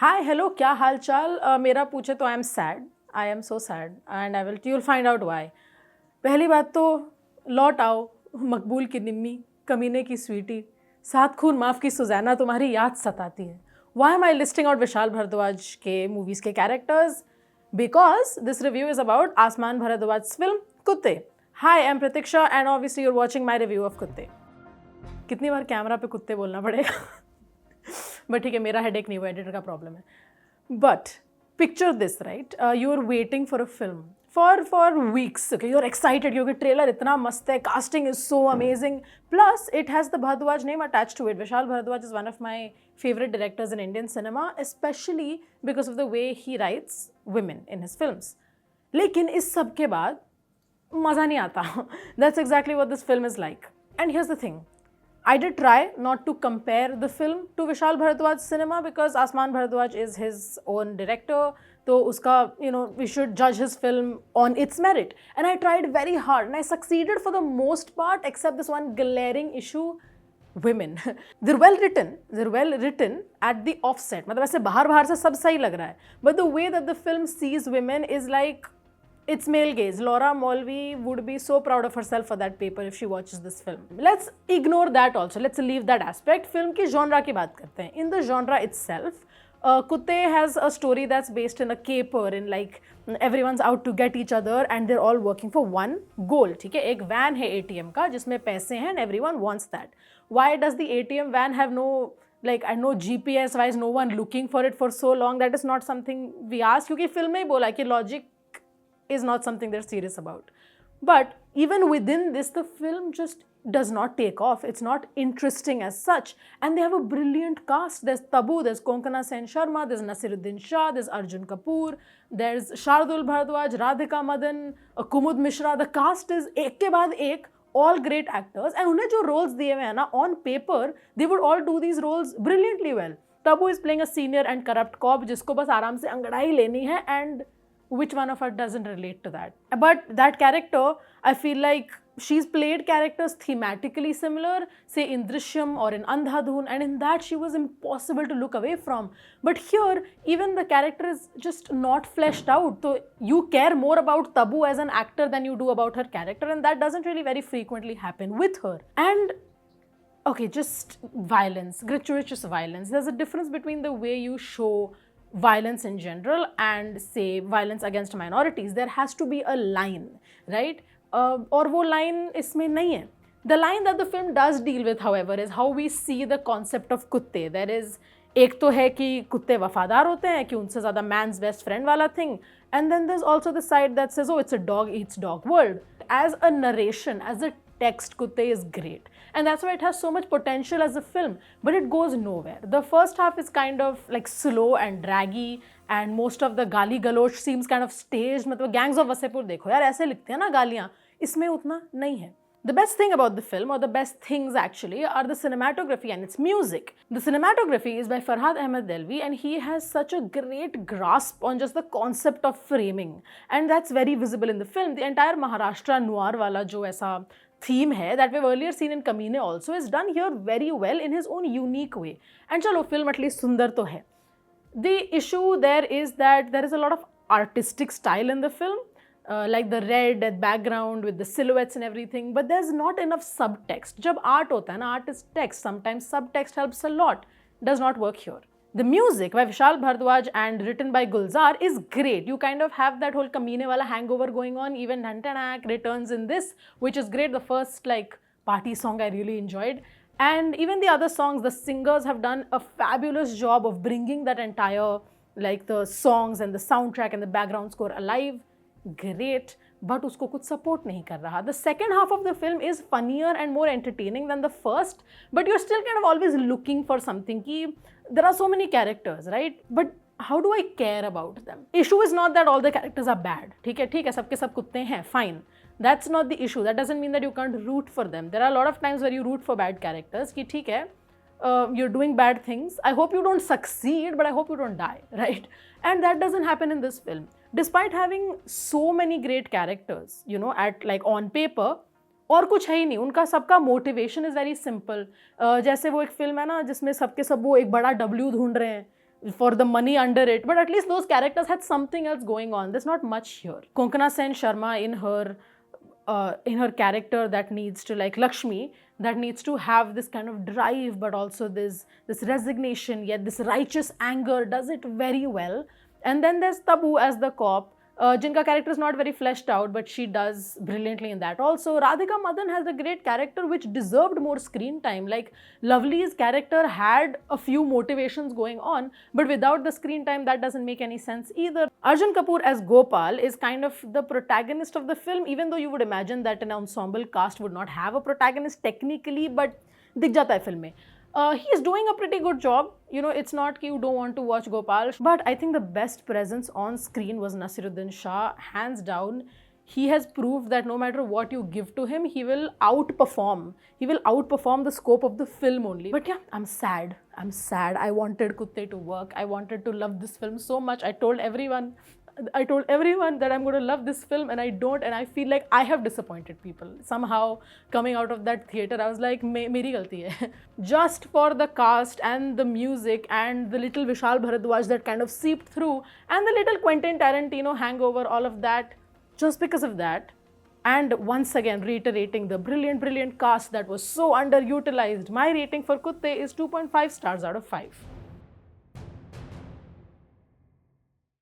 Hi hello क्या हाल चाल मेरा पूछे तो I am so sad and I will you will find out why. पहली बात तो लौट आओ मकबूल की निम्मी, कमीने की स्वीटी, सात खून माफ़ की सुजैना, तुम्हारी याद सताती है। वाई एम आई लिस्टिंग आउट विशाल भारद्वाज के मूवीज़ के characters? Because this review is about आसमान भारद्वाज फिल्म कुत्ते। High I am Pratiksha and obviously you're watching my review of कुत्ते। कितनी बार कैमरा पे कुत्ते बोलना पड़ेगा? बट ठीक है, मेरा हेडेक नहीं हुआ, एडिटर का प्रॉब्लम है। But picture this right, you are waiting for a film for weeks, okay, you are excited क्योंकि ट्रेलर इतना मस्त है, casting is so amazing, plus it has the Bhardwaj name attach to it. Vishal Bhardwaj is one of my favourite directors in Indian cinema, specially because of the way he writes women in his films. लेकिन इस सब के बाद मज़ा नहीं आता। That's exactly what this film is like. And here's the thing, I did try not to compare the film to Vishal Bhardwaj cinema because Aasmaan Bhardwaj is his own director, so uska, we should judge his film on its merit. And I tried very hard and I succeeded for the most part except this one glaring issue, women. They're well written at the offset. मतलब ऐसे बाहर से सब सही लग रहा है, but the way that the film sees women is like it's male gaze. Laura Mulvey would be so proud of herself for that paper if she watches this film. Let's ignore that also. Let's leave that aspect. Film की genre की बात करते हैं. In the genre itself, Kuttey has a story that's based in a caper, in like everyone's out to get each other and they're all working for one goal. ठीक है, एक van है ATM का जिसमें पैसे हैं and everyone wants that. Why does the ATM van have no, like, I know GPS wise no one looking for it for so long? That is not something we ask, क्योंकि film में ही बोला कि logic is not something they're serious about. But even within this, the film just does not take off. It's not interesting as such. And they have a brilliant cast. There's Tabu, there's Konkana Sensharma, there's Naseeruddin Shah, there's Arjun Kapoor, there's Shardul Bhardwaj, Radhika Madan, Kumud Mishra. The cast is ek ke baad ek, all great actors. And उन्हें जो roles दिए हुए हैं ना, on paper, they would all do these roles brilliantly well. Tabu is playing a senior and corrupt cop जिसको बस आराम से अंगड़ाई लेनी है, and which one of us doesn't relate to that? But that character, I feel like she's played characters thematically similar, say in Drishyam or in Andhadhun, and in that she was impossible to look away from. But here, even the character is just not fleshed out. So you care more about Tabu as an actor than you do about her character, and that doesn't really very frequently happen with her. And okay, just violence, gratuitous violence. There's a difference between the way you show violence in general and say violence against minorities. There has to be a line, right? और वो line इसमें नहीं है. The line that the film does deal with, however, is how we see the concept of कुत्ते. There is, एक तो है कि कुत्ते वफादार होते हैं, कि उनसे ज़्यादा man's best friend वाला thing, and then there's also the side that says, oh, it's a dog eats dog world. As a narration, as a text, Kuttey is great, and that's why it has so much potential as a film, but it goes nowhere. The first half is kind of like slow and draggy, and most of the गाली गलोच seems kind of staged. मतलब Gangs of Wasseypur देखो यार, ऐसे लिखते हैं ना गालियाँ, इसमें उतना नहीं है. The best thing about the film, or the best things actually, are the cinematography and its music. The cinematography is by Farhad Ahmed Delvi, and he has such a great grasp on just the concept of framing, and that's very visible in the film. The entire Maharashtra noir वाला जो ऐसा theme है that we've earlier seen in Kamine also is done here very well in his own unique way. And चलो film at least सुंदर तो है. The issue there is that there is a lot of artistic style in the film, like the red background with the silhouettes and everything, but there's not enough subtext. जब art होता है ना, art is text, sometimes subtext helps a lot. Does not work here. The music by Vishal Bhardwaj and written by Gulzar is great. You kind of have that whole Kamine wala hangover going on. Even Dhantanak returns in this, which is great. The first like party song I really enjoyed. And even the other songs, the singers have done a fabulous job of bringing that entire, like the songs and the soundtrack and the background score alive. Great, but उसको कुछ support नहीं कर रहा. The second half of the film is funnier and more entertaining than the first, but you're still kind of always looking for something. कि there are so many characters, right? But how do I care about them? Issue is not that all the characters are bad. ठीक है, सबके सब कुत्ते हैं, fine. That's not the issue. That doesn't mean that you can't root for them. There are a lot of times where you root for bad characters. कि ठीक है, you're doing bad things. I hope you don't succeed, but I hope you don't die, right? And that doesn't happen in this film. Despite having so many great characters, at like on paper, और कुछ है ही नहीं. उनका सबका motivation is very simple. जैसे वो एक film है ना जिसमें सबके सब वो एक बड़ा W ढूंढ रहे हैं, for the money under it, but at least those characters had something else going on. There's not much here. Konkana Sensharma in her character that needs to, like Lakshmi, that needs to have this kind of drive, but also this resignation, yet this righteous anger, does it very well. And then there's Tabu as the cop, jinka character is not very fleshed out, but she does brilliantly in that. Also, Radhika Madan has a great character which deserved more screen time. Like, Lovely's character had a few motivations going on, but without the screen time, that doesn't make any sense either. Arjun Kapoor as Gopal is kind of the protagonist of the film, even though you would imagine that an ensemble cast would not have a protagonist technically, but dikh jata hai film mein. He is doing a pretty good job. You know, it's not that you don't want to watch Gopal, but I think the best presence on screen was Naseeruddin Shah, hands down. He has proved that no matter what you give to him, he will outperform. He will outperform the scope of the film only. But yeah, I'm sad. I'm sad. I wanted Kuttey to work. I wanted to love this film so much. I told everyone that I'm going to love this film, and I don't, and I feel like I have disappointed people. Somehow, coming out of that theater, I was like, meri galti hai. Just for the cast and the music and the little Aasmaan Bhardwaj that kind of seeped through, and the little Quentin Tarantino hangover, all of that, just because of that, and once again reiterating the brilliant cast that was so underutilized, my rating for Kuttey is 2.5 stars out of 5.